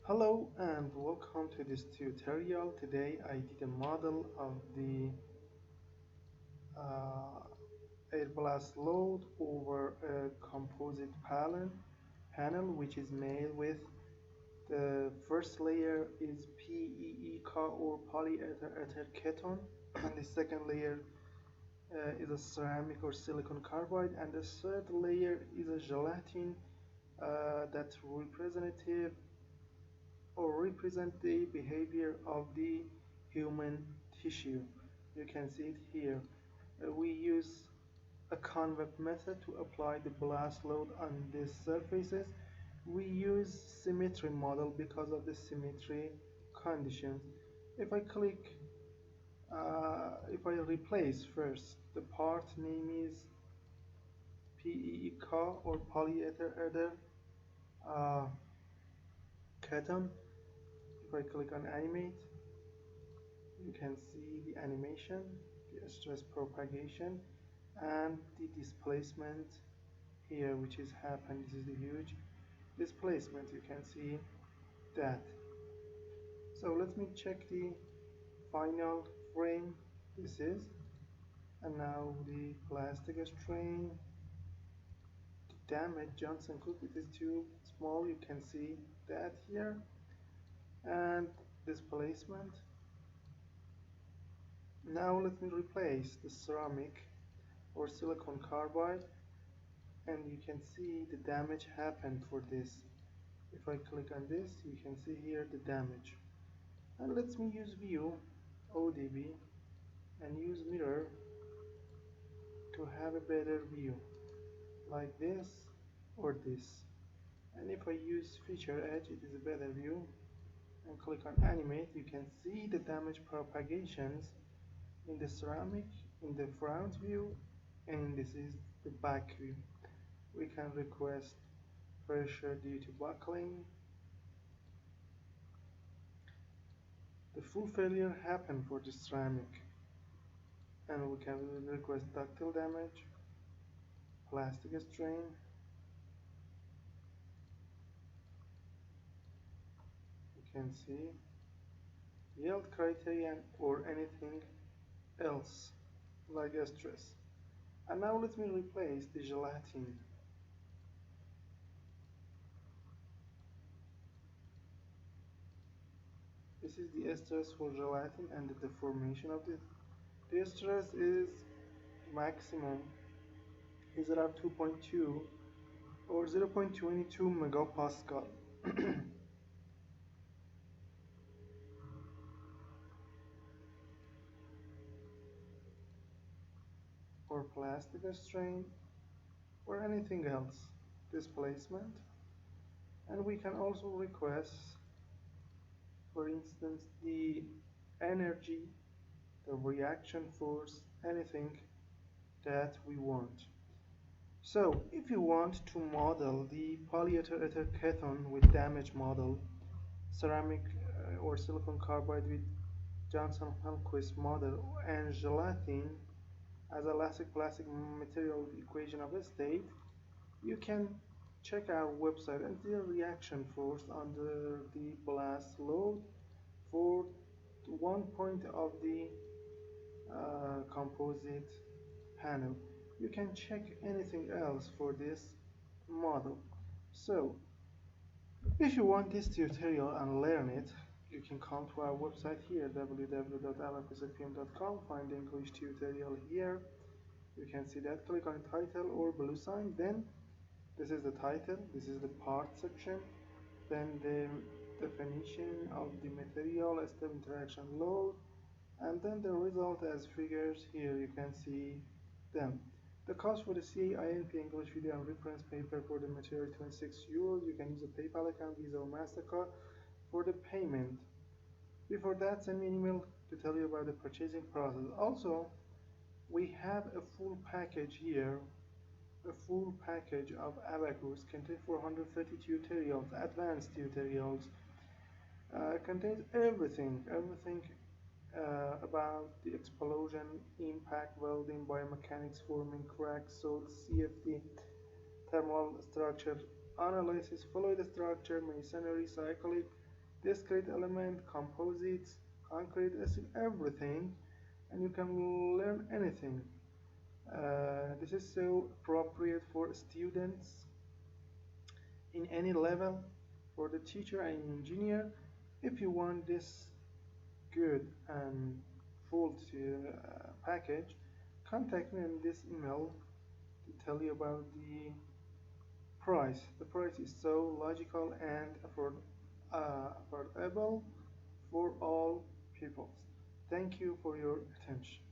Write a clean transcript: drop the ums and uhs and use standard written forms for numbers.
Hello and welcome to this tutorial. Today I did a model of the uh, air blast load over a composite panel which is made with the first layer is PEEK or polyether ketone and the second layer is a ceramic or silicon carbide, and the third layer is a gelatin that's representative or represent the behavior of the human tissue. You can see it here. We use a convex method to apply the blast load on these surfaces. We use symmetry model because of the symmetry conditions. If I click, if I replace first, the part name is PEEK or polyether uh, ketone. If I click on animate, you can see the animation, the stress propagation, and the displacement here, which is happened. This is the huge displacement. You can see that. So let me check the final frame. This is, and now the plastic strain, the damage Johnson Cook. It is too small. You can see that here, and displacement. Now let me replace the ceramic or silicon carbide, and you can see the damage happened for this. If I click on this, you can see here the damage. And let me use view ODB and use mirror to have a better view, like this or this. And if I use feature edge, it is a better view, and click on animate, you can see the damage propagations in the ceramic, in the front view, and this is the back view. We can request pressure due to buckling. The full failure happened for the ceramic, and we can request ductile damage, plastic strain, you can see yield criterion or anything else like a stress. And now let me replace the gelatin. This is the stress for gelatin and the deformation of it. The stress is maximum is around 2.2 or 0.22 megapascal. or plastic strain or anything else, displacement. And we can also request, for instance, the energy, the reaction force, anything that we want. So if you want to model the polyether ketone with damage model, ceramic or silicon carbide with Johnson-Hultquist model, and gelatin as elastic plastic material equation of a state, you can check our website and the reaction force under the blast load for one point of the composite panel. You can check anything else for this model. So if you want this tutorial and learn it, you can come to our website here, www.abaqusfm.com, find the English tutorial here. You can see that, click on title or blue sign, then this is the title, this is the part section, then the definition of the material, step interaction load, and then the result as figures. Here you can see them. The cost for the CINP English video and reference paper for the material 26 euros. You can use a PayPal account, Visa or MasterCard for the payment. Before that, send me an email to tell you about the purchasing process. Also, we have a full package here, a full package of Abaqus contains 430 tutorials, advanced tutorials, contains everything about the explosion, impact, welding, biomechanics, forming, cracks, salts, CFD, thermal structure analysis, fluid structure, masonry, cyclic, discrete element, composites, concrete, everything, and you can learn anything. This is so appropriate for students in any level, for the teacher and engineer. If you want this good and full package, contact me in this email to tell you about the price. The price is so logical and affordable for all peoples. Thank you for your attention.